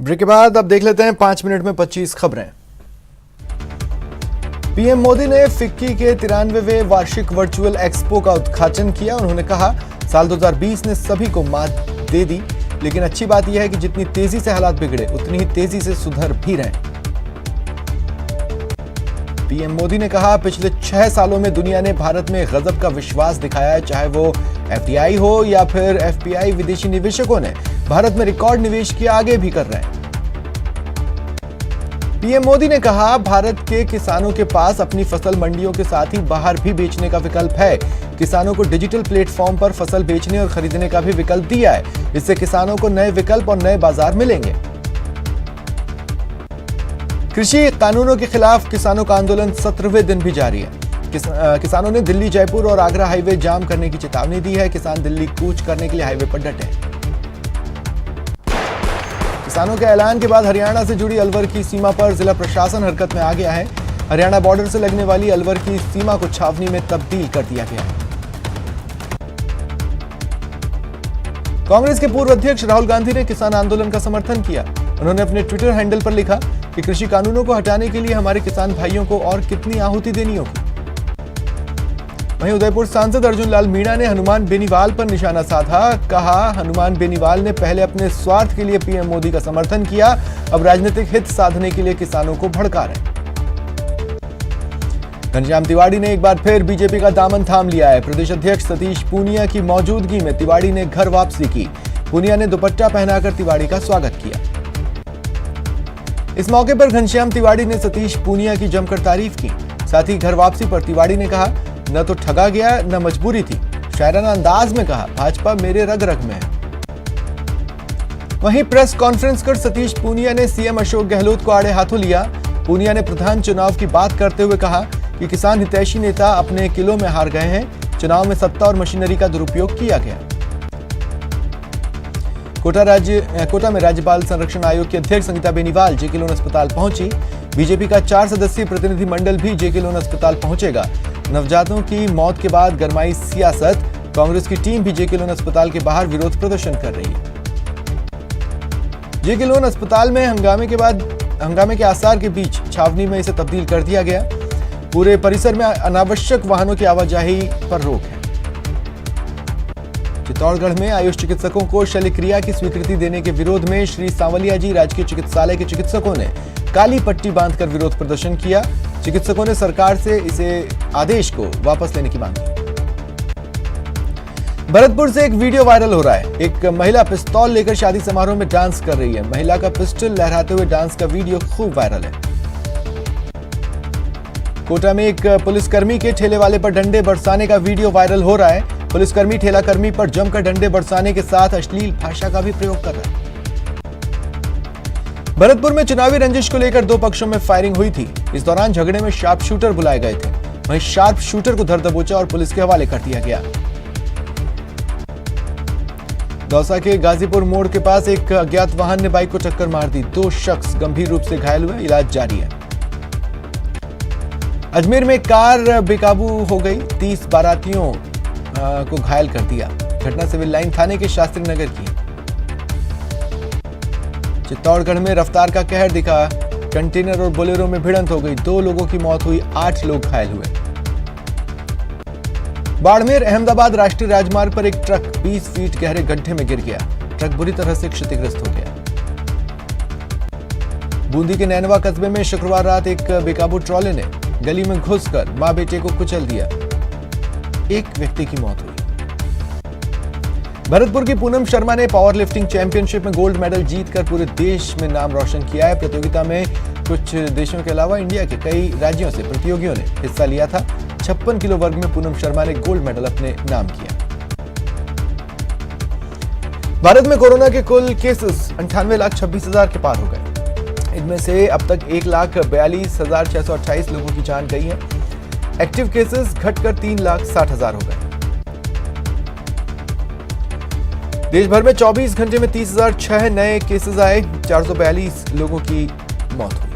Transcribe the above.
Break के बाद अब देख लेते हैं 5 मिनट में 25 खबरें। पीएम मोदी ने फिक्की के 93वें वार्षिक वर्चुअल एक्सपो का उद्घाटन किया। उन्होंने कहा, साल 2020 ने सभी को मात दे दी, लेकिन अच्छी बात यह है कि जितनी तेजी से हालात बिगड़े उतनी ही तेजी से सुधर भी रहे। पीएम मोदी ने कहा, पिछले 6 सालों में दुनिया ने भारत में गजब का विश्वास दिखाया है, चाहे वो एफडीआई हो या फिर एफपीआई। विदेशी निवेशकों ने भारत में रिकॉर्ड निवेश किया, आगे भी कर रहे हैं। पीएम मोदी ने कहा, भारत के किसानों के पास अपनी फसल मंडियों के साथ ही बाहर भी बेचने का विकल्प है। किसानों को डिजिटल प्लेटफॉर्म पर फसल बेचने और खरीदने का भी विकल्प दिया है। इससे किसानों को नए विकल्प और नए बाजार मिलेंगे। कृषि कानूनों के खिलाफ किसानों का आंदोलन 17वें दिन भी जारी है। किसानों ने दिल्ली, जयपुर और आगरा हाईवे जाम करने की चेतावनी दी है। किसान दिल्ली कूच करने के लिए हाईवे पर डटे हैं। किसानों के ऐलान के बाद हरियाणा से जुड़ी अलवर की सीमा पर जिला प्रशासन हरकत में आ गया है। हरियाणा बॉर्डर से लगने वाली अलवर की सीमा को छावनी में तब्दील कर दिया गया है। कांग्रेस के पूर्व अध्यक्ष राहुल गांधी ने किसान आंदोलन का समर्थन किया। उन्होंने अपने ट्विटर हैंडल पर लिखा कि कृषि कानूनों को हटाने के लिए हमारे किसान भाइयों को और कितनी आहुति देनी होगी। वहीं उदयपुर सांसद अर्जुन लाल मीणा ने हनुमान बेनीवाल पर निशाना साधा। कहा, हनुमान बेनीवाल ने पहले अपने स्वार्थ के लिए पीएम मोदी का समर्थन किया, अब राजनीतिक हित साधने के लिए किसानों को भड़का रहे। घनश्याम तिवाड़ी ने एक बार फिर बीजेपी का दामन थाम लिया है। प्रदेश अध्यक्ष सतीश पूनिया की मौजूदगी में तिवाड़ी ने घर वापसी की। पूनिया ने दुपट्टा पहनाकर तिवाड़ी का स्वागत किया। इस मौके पर घनश्याम तिवाड़ी ने सतीश पूनिया की जमकर तारीफ की। साथ ही घर वापसी पर तिवाड़ी ने कहा, न तो ठगा गया न मजबूरी थी। शायराना अंदाज में कहा, भाजपा मेरे रग रग में है। वहीं प्रेस कॉन्फ्रेंस कर सतीश पूनिया ने सीएम अशोक गहलोत को आड़े हाथों लिया। पूनिया ने प्रधान चुनाव की बात करते हुए कहा कि किसान हितैषी नेता अपने किलों में हार गए हैं। चुनाव में सत्ता और मशीनरी का दुरुपयोग किया गया। कोटा में राज्यपाल संरक्षण आयोग की अध्यक्ष संगीता बेनीवाल जेके लोन अस्पताल पहुंची। बीजेपी का 4 सदस्यीय प्रतिनिधि मंडल भी जेके लोन अस्पताल पहुंचेगा। नवजातों की मौत के बाद गरमाई सियासत। कांग्रेस की टीम भी जेके लोन अस्पताल के बाहर विरोध प्रदर्शन कर रही है। जेके लोन अस्पताल में हंगामे के आसार के बीच छावनी में इसे तब्दील कर दिया गया। पूरे परिसर में अनावश्यक वाहनों की आवाजाही पर रोक है। चित्तौड़गढ़ में आयुष चिकित्सकों को शल्य क्रिया की स्वीकृति देने के विरोध में श्री सांवलिया जी राजकीय चिकित्सालय के चिकित्सकों ने काली पट्टी बांधकर विरोध प्रदर्शन किया। चिकित्सकों ने सरकार से इसे आदेश को वापस लेने की मांग की। भरतपुर से एक वीडियो वायरल हो रहा है। एक महिला पिस्तौल लेकर शादी समारोह में डांस कर रही है। महिला का पिस्टल लहराते हुए डांस का वीडियो खूब वायरल है। कोटा में एक पुलिसकर्मी के ठेले वाले पर डंडे बरसाने का वीडियो वायरल हो रहा है। पुलिसकर्मी ठेला कर्मी पर जमकर डंडे बरसाने के साथ अश्लील भाषा का भी प्रयोग कर रहा है। भरतपुर में चुनावी रंजिश को लेकर 2 पक्षों में फायरिंग हुई थी। इस दौरान झगड़े में शार्प शूटर बुलाए गए थे। वहीं शार्प शूटर को धर दबोचा और पुलिस के हवाले कर दिया गया। दौसा के गाजीपुर मोड़ के पास एक अज्ञात वाहन ने बाइक को टक्कर मार दी। 2 शख्स गंभीर रूप से घायल हुए, इलाज जारी है। अजमेर में कार बेकाबू हो गई, 30 बारातियों को घायल कर दिया। घटना सिविल लाइन थाने के शास्त्री नगर की। चित्तौड़गढ़ में रफ्तार का कहर दिखा। कंटेनर और बोलेरो में भिड़ंत हो गई। 2 लोगों की मौत हुई, 8 लोग घायल हुए। बाड़मेर अहमदाबाद राष्ट्रीय राजमार्ग पर एक ट्रक 20 फीट गहरे गड्ढे में गिर गया। ट्रक बुरी तरह से क्षतिग्रस्त हो गया। बूंदी के नैनवा कस्बे में शुक्रवार रात एक बेकाबू ट्रॉले ने गली में घुसकर मां बेटे को कुचल दिया। एक व्यक्ति की मौत हुई। भरतपुर की पूनम शर्मा ने पावर लिफ्टिंग चैंपियनशिप में गोल्ड मेडल जीतकर पूरे देश में नाम रोशन किया है। प्रतियोगिता में कुछ देशों के अलावा इंडिया के कई राज्यों से प्रतियोगियों ने हिस्सा लिया था। 56 किलो वर्ग में पूनम शर्मा ने गोल्ड मेडल अपने नाम किया। भारत में कोरोना के कुल केसेस 98,26,000 के पार हो गए। इनमें से अब तक 1,42,628 लोगों की जान गई है। एक्टिव केसेस घटकर 3,60,000 हो गए। देश भर में 24 घंटे में 30,006 नए केसेस आए। 442 लोगों की मौत हुई।